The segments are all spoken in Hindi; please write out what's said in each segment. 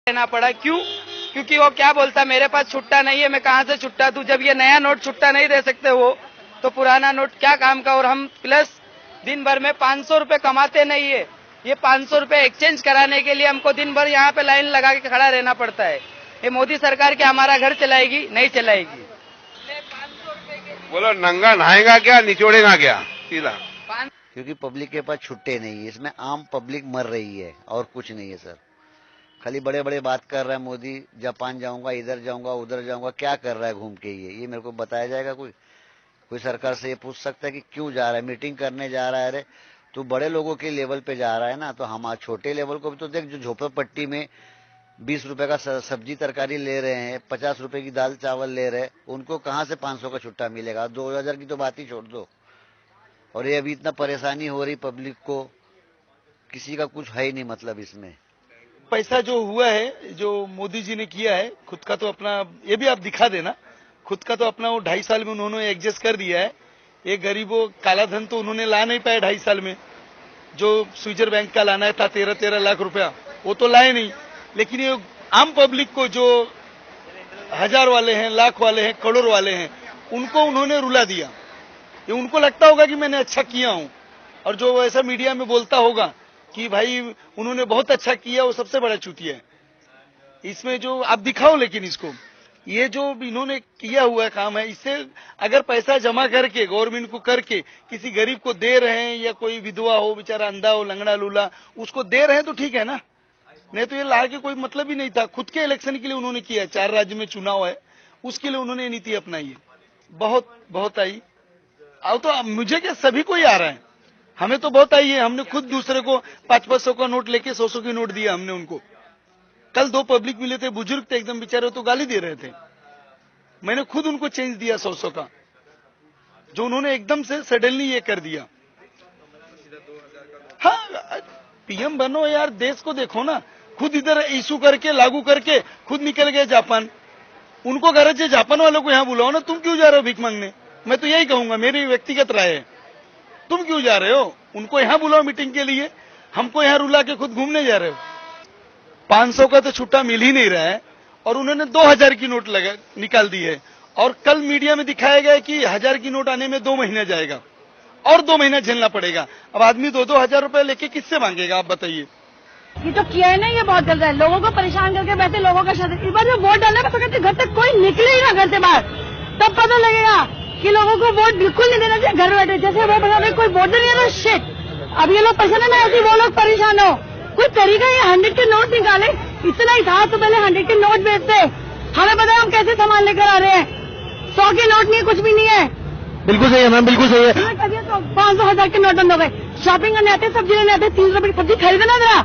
लेना पड़ा। क्यों? क्योंकि वो क्या बोलता, मेरे पास छुट्टा नहीं है, मैं कहाँ से छुट्टा दूं। जब ये नया नोट छुट्टा नहीं दे सकते वो, तो पुराना नोट क्या काम का। और हम प्लस दिन भर में 500 रुपए कमाते नहीं है। ये 500 रुपए एक्सचेंज कराने के लिए हमको दिन भर यहाँ पे लाइन लगा के खड़ा रहना पड़ता है। ये मोदी सरकार क्या हमारा घर चलाएगी? नहीं चलाएगी। 500 रुपए के बोलो, नंगा नहाएगा क्या, निचोड़ेगा क्या सीधा? क्योंकि पब्लिक के पास छुट्टे नहीं है, इसमें आम पब्लिक मर रही है और कुछ नहीं है सर। खाली बड़े बड़े बात कर रहा है मोदी, जापान जाऊंगा, इधर जाऊंगा, उधर जाऊंगा। क्या कर रहा है घूम के? ये मेरे को बताया जाएगा? कोई सरकार से ये पूछ सकता है कि क्यों जा रहा है? मीटिंग करने जा रहा है। अरे तो बड़े लोगों के लेवल पे जा रहा है ना, तो हम छोटे लेवल को भी तो देख। जो झोपड़पट्टी में 20 रुपए का सब्जी तरकारी ले रहे हैं, 50 रुपए की दाल चावल ले रहे हैं, उनको कहाँ से 500 का छुट्टा मिलेगा? 2000 की तो बात ही छोड़ दो। और ये अभी इतना परेशानी हो रही पब्लिक को, किसी का कुछ है ही नहीं मतलब इसमें। पैसा जो हुआ है, जो मोदी जी ने किया है, खुद का तो अपना, ये भी आप दिखा देना, खुद का तो अपना वो 2.5 साल में उन्होंने एडजस्ट कर दिया है। एक गरीबों काला धन तो उन्होंने ला नहीं पाया 2.5 साल में। जो स्विट्जर बैंक का लाना था 13-13 लाख रुपया, वो तो लाए नहीं। लेकिन ये आम पब्लिक को, जो 1000 वाले हैं, लाख वाले हैं, करोड़ वाले हैं, उनको उन्होंने रुला दिया। ये उनको लगता होगा कि मैंने अच्छा किया हूं, और जो ऐसा मीडिया में बोलता होगा कि भाई उन्होंने बहुत अच्छा किया, वो सबसे बड़ा चूतिया है। इसमें जो आप दिखाओ, लेकिन इसको, ये जो इन्होंने किया हुआ काम है, इससे अगर पैसा जमा करके गवर्नमेंट को करके किसी गरीब को दे रहे हैं, या कोई विधवा हो, बेचारा अंधा हो, लंगड़ा लूला, उसको दे रहे हैं तो ठीक है ना। नहीं तो ये ला के कोई मतलब ही नहीं था। खुद के इलेक्शन के लिए उन्होंने किया, 4 राज्य में चुनाव है, उसके लिए उन्होंने नीति अपनाई है। बहुत आई। अब तो मुझे क्या, सभी को ही आ रहा है, हमें तो बहुत आई है। हमने खुद दूसरे को 500-500 का नोट लेके 100-100 की नोट दिया हमने उनको। कल 2 पब्लिक मिले थे, बुजुर्ग थे एकदम बेचारे, तो गाली दे रहे थे। मैंने खुद उनको चेंज दिया 100-100 का, जो उन्होंने एकदम से सडनली ये कर दिया। हाँ, पीएम बनो यार, देश को देखो ना। खुद इधर इशू करके, लागू करके खुद निकल गए जापान। उनको गरज है, जापान वालों को यहाँ बुलाओ ना। तुम क्यों जा रहे हो भीख मांगने? मैं तो यही कहूंगा, मेरी व्यक्तिगत राय है। तुम क्यों जा रहे हो? उनको यहाँ बुलाओ मीटिंग के लिए, हमको यहाँ रुला के खुद घूमने जा रहे हो। 500 का तो छुट्टा मिल ही नहीं रहा है, और उन्होंने 2000 की नोट निकाल दी है। और कल मीडिया में दिखाया गया कि 1000 की नोट आने में 2 महीना जाएगा, और 2 महीना झेलना पड़ेगा। अब आदमी 2-2 हजार रुपए लेके किससे मांगेगा, आप बताइए। ये तो किया है ना, ये बहुत गलत है। लोगों को परेशान करके बैठे, लोगों का शादी। इस बार जब वोट डालना तो कहते घर तक कोई निकले ही ना घर से बाहर, तब पता लगेगा कि लोगों को वोट बिल्कुल नहीं देना चाहिए। घर बैठे जैसे वो बता रहे कोई वोट नहीं है, शिट। अब ये लोग परेशान है ना, ऐसे वो लोग परेशान हो। कोई तरीका ये 100 के नोट निकाले, इतना ही था तो पहले 100 के नोट बेचते। हमें पता है हम कैसे सामान लेकर आ रहे हैं। 100 के नोट नहीं है, कुछ भी नहीं है। बिल्कुल सही है मैम, बिल्कुल सही है। 500-1000 के नोट बंद हो गए। शॉपिंग करने आते, सब्जी लेने आते, 3 रुपए की सब्जी खरीदे ना, जरा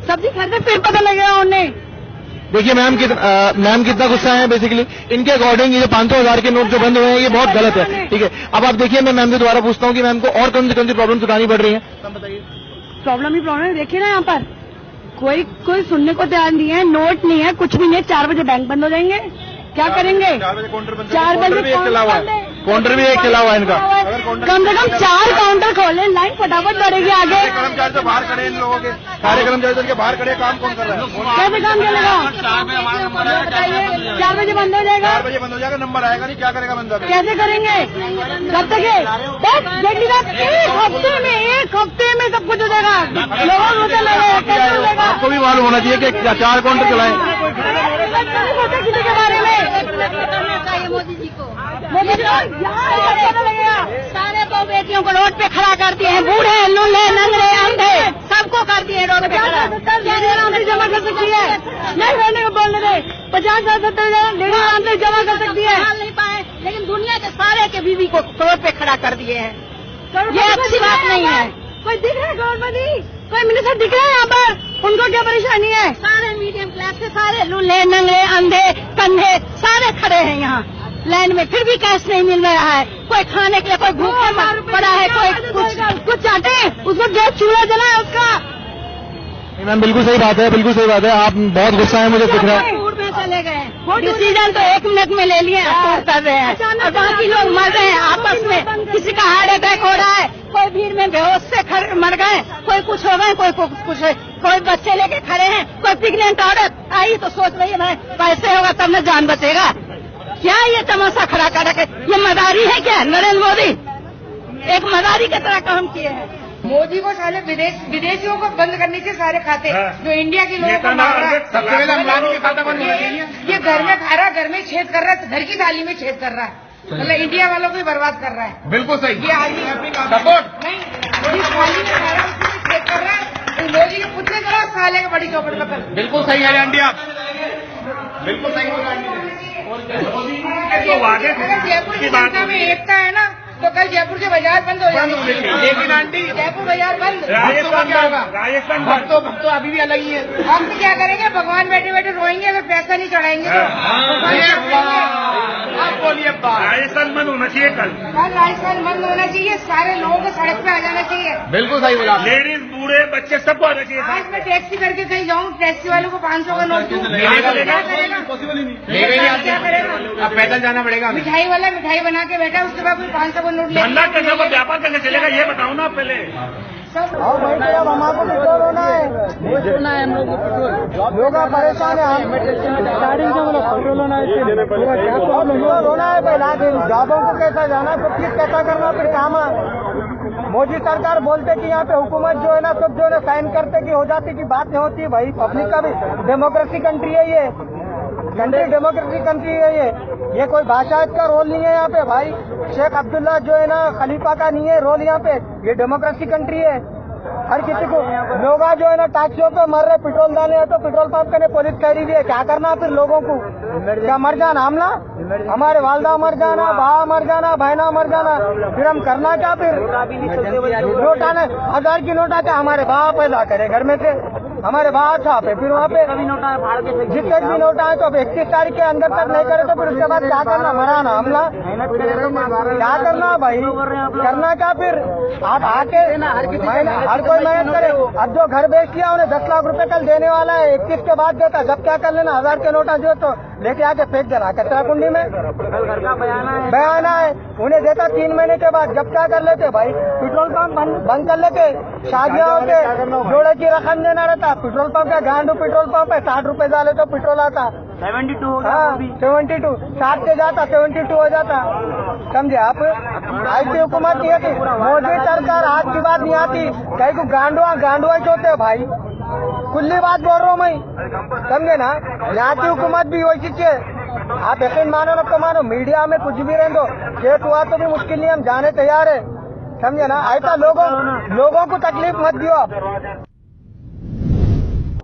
सब्जी खरीदे, फिर पता लगेगा उन्हें। देखिए मैम कितना गुस्सा है। बेसिकली इनके अकॉर्डिंग ये 500-1000 के नोट जो बंद हुए हैं, ये बहुत गलत है। ठीक है, अब आप देखिए, मैं मैम से दोबारा पूछता हूँ कि मैम को और कौन सी प्रॉब्लम उठानी पड़ रही है। बताइए। प्रॉब्लम ही प्रॉब्लम है। देखिए ना, यहाँ पर कोई सुनने को तैयार नहीं है। नोट नहीं है, कुछ भी नहीं है। 4 बजे बैंक बंद हो जाएंगे, क्या करेंगे? 4 बजे काउंटर बंद, 4 बजे काउंटर भी एक चला हुआ है इनका। कम से कम 4 काउंटर खोले, लाइन फटाफट बढ़ेगी आगे। कर्मचारी तो बाहर खड़े हैं, इन लोगों के सारे कर्मचारी के बाहर खड़े, काम कौन कर रहा है? कैसे काम चलेगा? 4 बजे बंद हो जाएगा। 4 बजे बंद हो जाएगा, नंबर आएगा नहीं, क्या करेगा बंदा? कैसे करेंगे? कब तक है? एक हफ्ते में सब कुछ हो जाएगा। लोगों को चलेगा, आपको भी मालूम होना चाहिए कि 4 काउंटर चलाएं। किसी के बारे में मोदी जी को सारे तो बेटियों को रोड पे खड़ा कर दिए हैं। बूढ़े, लूले, नंगरे, अंधे, सबको कर दिए रोड पे खड़ा। जमा कर सकती है, नहीं रहने को बोलने दे। 50-70 जमा कर सकती है, नहीं पाए। लेकिन दुनिया के सारे के बीवी को रोड पे खड़ा कर दिए हैं। ये अच्छी बात नहीं है। कोई दिख रहा है गवर्नमेंट? कोई मिनिस्टर दिख रहा है यहाँ पर? उनको क्या परेशानी है? सारे मीडियम क्लास के, सारे लूले, नंगरे, अंधे, कंधे, सारे खड़े हैं यहाँ लाइन में, फिर भी कैश नहीं मिल रहा है। कोई खाने के लिए, कोई भूखे पड़ा है, कोई कुछ चाहते हैं, उसको गैस चूल्हा जला है उसका। मैम बिल्कुल सही बात है, बिल्कुल सही बात है। आप बहुत गुस्सा है, मुझे दिख रहा है। चले गए, डिसीजन तो 1 मिनट में ले लिए, कर रहे हैं, और बाकी लोग मर रहे हैं आपस में। किसी का हार्ट अटैक हो रहा है, कोई भीड़ में बेहोश से मर गए, कोई कुछ हो गए, कोई कुछ कोई बच्चे लेके खड़े हैं, कोई प्रेग्नेंट औरत आई तो सोच रही है मैं पैसे होगा तब न जान बचेगा। क्या ये तमाशा खड़ा कर रखे? ये मदारी है क्या? नरेंद्र मोदी एक मदारी की तरह काम किए हैं। मोदी को साले विदेशियों को बंद करने से सारे खाते जो इंडिया के लोगों को मार रहा है। सबसे पहले अम्बानी के खाता बंद होना चाहिए। ये घर में खा रहा है, घर में छेद कर रहा है, घर की थाली में छेद कर रहा है, मतलब इंडिया वालों को ही बर्बाद कर रहा है। बिल्कुल सही। ये आदमी सपोर्ट नहीं, जिस थाली में खा रहा है उसी में छेद कर रहा है। तो मोदी के पुतले करो साले का बड़ी चौपट पकड़। बिल्कुल सही है इंडिया, बिल्कुल सही बोला अगर जयपुर की जनता में एकता है ना तो कल जयपुर के बाजार बंद हो जाएंगे। लेकिन आंटी जयपुर बाजार बंद। राजस्थान भक्तों अभी भी अलग ही है। हम तो क्या करेंगे? भगवान बैठे बैठे रोएंगे अगर पैसा नहीं चढ़ाएंगे तो। आप बोलिए राजस्थान बंद होना चाहिए कल राजस्थान बंद होना चाहिए, सारे लोगों को सड़क पे आ जाना चाहिए। बिल्कुल सही बोला। लेडीज बूढ़े बच्चे सबको आना चाहिए। आज मैं टैक्सी करके कहीं जाऊँ, टैक्सी वालों को 500 का नोट दूँ, पॉसिबल ही नहीं। क्या करेगा? अब पैदल जाना पड़ेगा। मिठाई वाला मिठाई बना के बैठा, उसके बाद 500 का नोट ले। धंधा कैसे होगा, व्यापार कैसे चलेगा, ये बताओ ना पहले। अब हमारे पेट्रोल होना है, हम लोग पेट्रोल लोग परेशान है। स्टार्टिंग से मतलब पेट्रोल होना है, पेट्रोल होना है। पहला दिन जॉबों को कैसा जाना, सब चीज कैसा करना, फिर काम। मोदी सरकार बोलते कि यहाँ पे हुकूमत जो है ना सब जो है साइन करते कि हो जाती की बात नहीं होती। भाई पब्लिक का भी डेमोक्रेसी कंट्री है ये, कंट्री डेमोक्रेटिक कंट्री है ये कोई भाषा का रोल नहीं है यहाँ पे। भाई शेख अब्दुल्ला जो है ना खलीफा का नहीं है रोल यहाँ पे, ये डेमोक्रेसी कंट्री है। हर किसी को लोग जो है ना टैक्सियों पे मर रहे, पेट्रोल डाले हैं तो पेट्रोल पंप करने पुलिस कह रही है। क्या करना फिर लोगों को? क्या मर जाना हमला? हमारे वालदा मर जाना, बहा मर जाना, बहना मर जाना, फिर हम करना क्या? फिर नोट आने 1000 की नोट आके हमारे बहा पैदा करे घर में से, हमारे बहा छापे, फिर वहाँ पे जितने भी नोट आए तो अब 31 तारीख के अंदर तक नहीं करे तो फिर उसके बाद क्या करना? मराना हमला? क्या करना भाई? करना क्या फिर? आप आके हर कोई मेहनत करे। अब जो घर बेच लिया उन्हें 10 लाख रुपए कल देने वाला है, 21 के बाद देता। जब क्या कर लेना? 1000 के नोटा जो तो लेके आके फेंक देना कचरा कुंडी में। बयाना है उन्हें देता 3 महीने के बाद। जब क्या कर लेते भाई? पेट्रोल पंप बंद कर लेते, शादियां होते, जोड़े की रकम देना रहता। पेट्रोल पंप का गांडू पेट्रोल पंप है, 60 रुपए डाले तो पेट्रोल आता। 72 हो गया। 72 60 से जाता 72 हो जाता। समझे आप? ऐसी हुकूमत नहीं आती, मोदी सरकार आज की बात नहीं आती। कहीं को गांडुआ होते भाई, खुली बात बोल रहा हूँ मैं, समझे ना? यहाँ की हुकूमत भी वैसी है। आप यकीन मानो न तो मानो, मीडिया में कुछ भी रह दो, केस हुआ तो भी मुश्किल नहीं, हम जाने तैयार है, समझे ना? ऐसा लोगों को तकलीफ मत दियो आप।